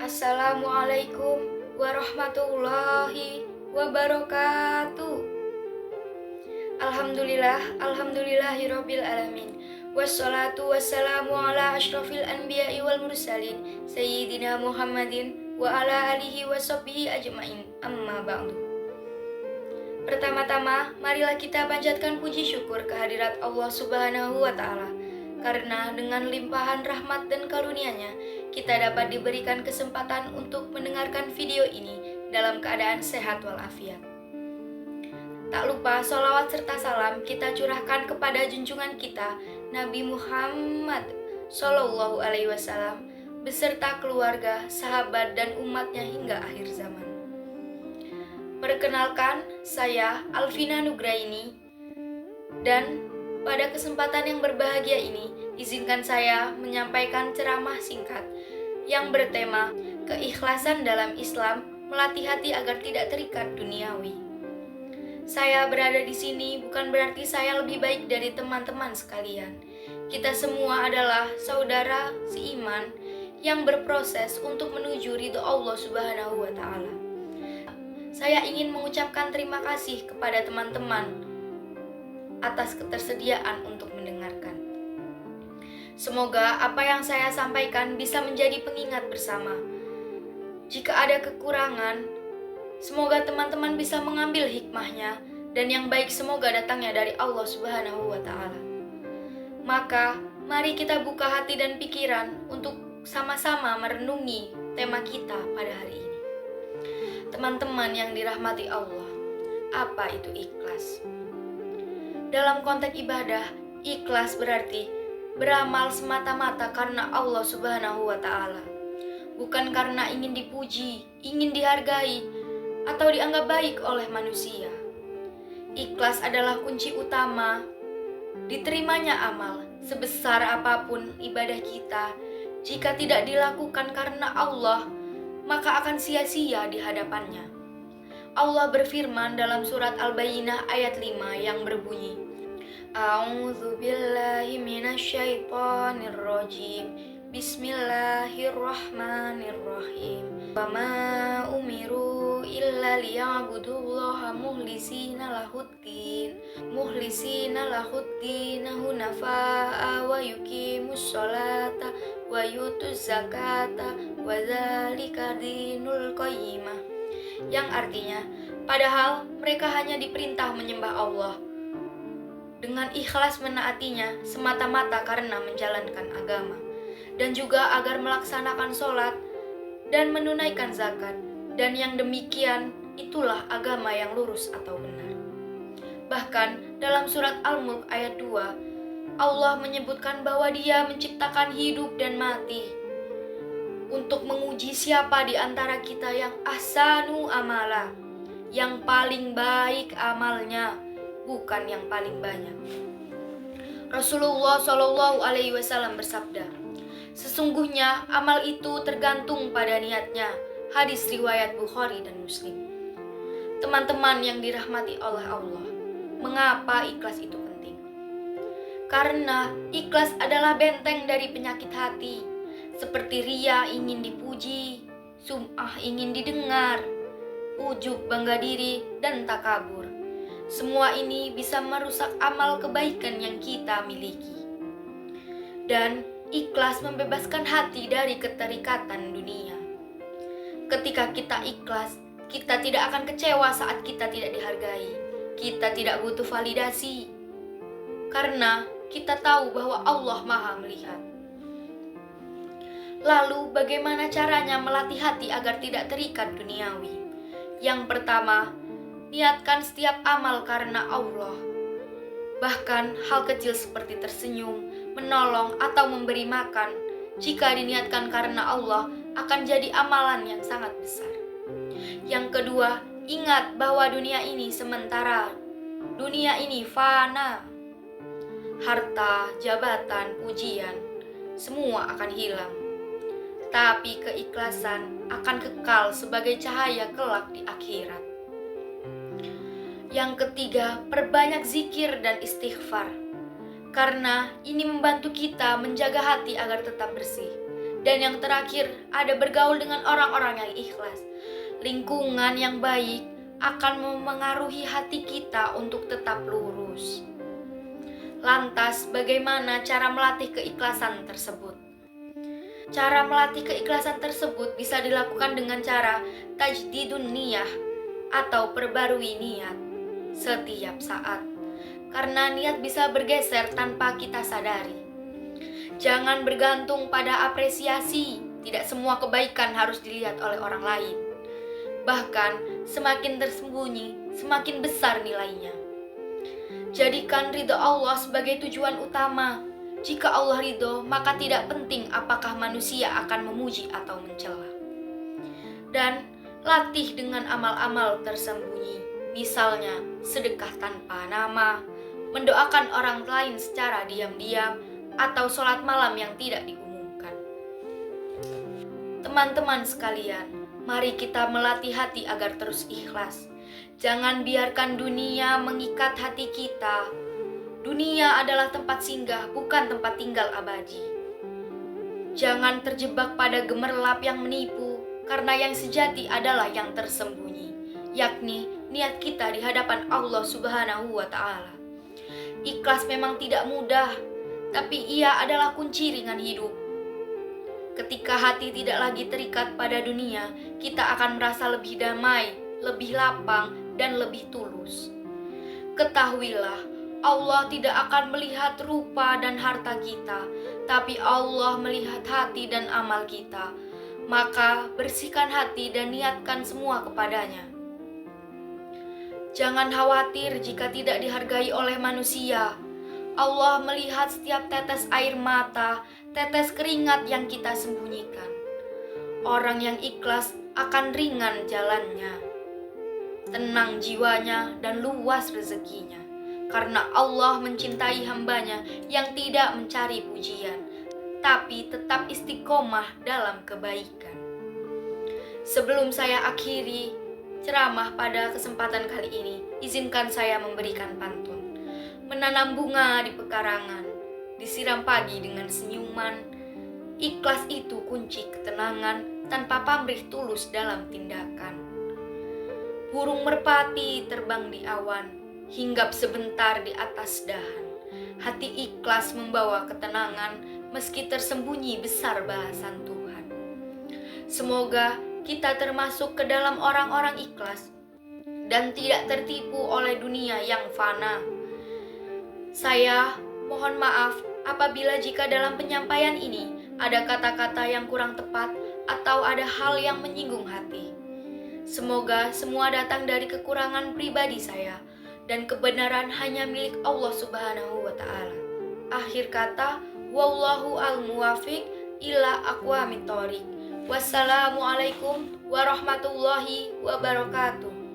Assalamualaikum warahmatullahi wabarakatuh. Alhamdulillahirabbil alamin. Wassalatu wassalamu ala asyrafil anbiya'i wal mursalin sayyidina Muhammadin wa ala alihi wa sahbihi ajmain. Amma ba'du. Pertama-tama, marilah kita panjatkan puji syukur kehadirat Allah Subhanahu wa taala. Karena dengan limpahan rahmat dan karunia-Nya, kita dapat diberikan kesempatan untuk mendengarkan video ini dalam keadaan sehat walafiat. Tak lupa sholawat serta salam kita curahkan kepada junjungan kita Nabi Muhammad Sallallahu Alaihi Wasallam beserta keluarga, sahabat, dan umatnya hingga akhir zaman. Perkenalkan, saya Alvina Nugraini, dan pada kesempatan yang berbahagia ini, izinkan saya menyampaikan ceramah singkat yang bertema keikhlasan dalam Islam melatih hati agar tidak terikat duniawi. Saya berada di sini bukan berarti saya lebih baik dari teman-teman sekalian. Kita semua adalah saudara seiman yang berproses untuk menuju ridho Allah Subhanahu wa taala. Saya ingin mengucapkan terima kasih kepada teman-teman atas ketersediaan untuk mendengarkan. Semoga apa yang saya sampaikan bisa menjadi pengingat bersama. Jika ada kekurangan, semoga teman-teman bisa mengambil hikmahnya, dan yang baik semoga datangnya dari Allah Subhanahu wa taala. Maka, mari kita buka hati dan pikiran untuk sama-sama merenungi tema kita pada hari ini. Teman-teman yang dirahmati Allah, apa itu ikhlas? Dalam konteks ibadah, ikhlas berarti beramal semata-mata karena Allah Subhanahu wa taala. Bukan karena ingin dipuji, ingin dihargai, atau dianggap baik oleh manusia. Ikhlas adalah kunci utama diterimanya amal sebesar apapun ibadah kita. Jika tidak dilakukan karena Allah, maka akan sia-sia di hadapannya. Allah berfirman dalam surat Al-Bayyinah ayat 5 yang berbunyi, A'udzu billahi minasyaitonir rajim. Bismillahirrahmanirrahim. Wa ma umiru illa liya'budullaha mukhlisina lahuddin hunafa'a wa yuqimus sholata wa yutuz zakata wa dzalika dinul qayyimah. Yang artinya, padahal mereka hanya diperintah menyembah Allah dengan ikhlas menaatinya semata-mata karena menjalankan agama, dan juga agar melaksanakan sholat dan menunaikan zakat, dan yang demikian itulah agama yang lurus atau benar. Bahkan dalam surat Al-Mulk ayat 2, Allah menyebutkan bahwa Dia menciptakan hidup dan mati untuk menguji siapa di antara kita yang ahsanu amala, yang paling baik amalnya, bukan yang paling banyak. Rasulullah Shallallahu Alaihi Wasallam bersabda, sesungguhnya amal itu tergantung pada niatnya. Hadis riwayat Bukhari dan Muslim. Teman-teman yang dirahmati oleh Allah, mengapa ikhlas itu penting? Karena ikhlas adalah benteng dari penyakit hati, seperti ria ingin dipuji, sum'ah ingin didengar, ujub bangga diri, dan takabur. Semua ini bisa merusak amal kebaikan yang kita miliki. Dan ikhlas membebaskan hati dari keterikatan dunia. Ketika kita ikhlas, kita tidak akan kecewa saat kita tidak dihargai. Kita tidak butuh validasi, karena kita tahu bahwa Allah Maha melihat. Lalu bagaimana caranya melatih hati agar tidak terikat duniawi? Yang pertama, niatkan setiap amal karena Allah. Bahkan hal kecil seperti tersenyum, menolong, atau memberi makan, jika diniatkan karena Allah, akan jadi amalan yang sangat besar. Yang kedua, ingat bahwa dunia ini sementara. Dunia ini fana. Harta, jabatan, pujian, semua akan hilang. Tapi keikhlasan akan kekal sebagai cahaya kelak di akhirat. Yang ketiga, perbanyak zikir dan istighfar. Karena ini membantu kita menjaga hati agar tetap bersih Dan yang terakhir, ada bergaul dengan orang-orang yang ikhlas. Lingkungan yang baik akan memengaruhi hati kita untuk tetap lurus. Lantas, bagaimana cara melatih keikhlasan tersebut? Cara melatih keikhlasan tersebut bisa dilakukan dengan cara tajdidun niyah atau perbarui niat setiap saat. Karena niat bisa bergeser tanpa kita sadari. Jangan bergantung pada apresiasi. Tidak semua kebaikan harus dilihat oleh orang lain. Bahkan, semakin tersembunyi, semakin besar nilainya. Jadikan ridho Allah sebagai tujuan utama. Jika Allah ridho, maka tidak penting apakah manusia akan memuji atau mencela. Dan latih dengan amal-amal tersembunyi. Misalnya, sedekah tanpa nama, mendoakan orang lain secara diam-diam, atau sholat malam yang tidak diumumkan. Teman-teman sekalian, mari kita melatih hati agar terus ikhlas. Jangan biarkan dunia mengikat hati kita. Dunia adalah tempat singgah, bukan tempat tinggal abadi. Jangan terjebak pada gemerlap yang menipu, karena yang sejati adalah yang tersembunyi, yakni niat kita di hadapan Allah Subhanahu wa Ta'ala. Ikhlas memang tidak mudah, tapi ia adalah kunci ringan hidup. Ketika hati tidak lagi terikat pada dunia, kita akan merasa lebih damai, lebih lapang, dan lebih tulus. Ketahuilah, Allah tidak akan melihat rupa dan harta kita, tapi Allah melihat hati dan amal kita. Maka bersihkan hati dan niatkan semua kepadanya. Jangan khawatir jika tidak dihargai oleh manusia. Allah melihat setiap tetes air mata, tetes keringat yang kita sembunyikan. Orang yang ikhlas akan ringan jalannya, tenang jiwanya, dan luas rezekinya. Karena Allah mencintai hambanya yang tidak mencari pujian, tapi tetap istiqomah dalam kebaikan. Sebelum saya akhiri ceramah pada kesempatan kali ini, izinkan saya memberikan pantun. Menanam bunga di pekarangan, disiram pagi dengan senyuman. Ikhlas itu kunci ketenangan, tanpa pamrih tulus dalam tindakan. Burung merpati terbang di awan, hinggap sebentar di atas dahan. Hati ikhlas membawa ketenangan, meski tersembunyi besar balasan Tuhan. Semoga kita termasuk ke dalam orang-orang ikhlas dan tidak tertipu oleh dunia yang fana. Saya mohon maaf apabila jika dalam penyampaian ini ada kata-kata yang kurang tepat atau ada hal yang menyinggung hati. Semoga semua datang dari kekurangan pribadi saya dan kebenaran hanya milik Allah Subhanahu wa Ta'ala. Akhir kata, wallahu al-muwafiq ila aqwamit thoriq. Wassalamualaikum warahmatullahi wabarakatuh.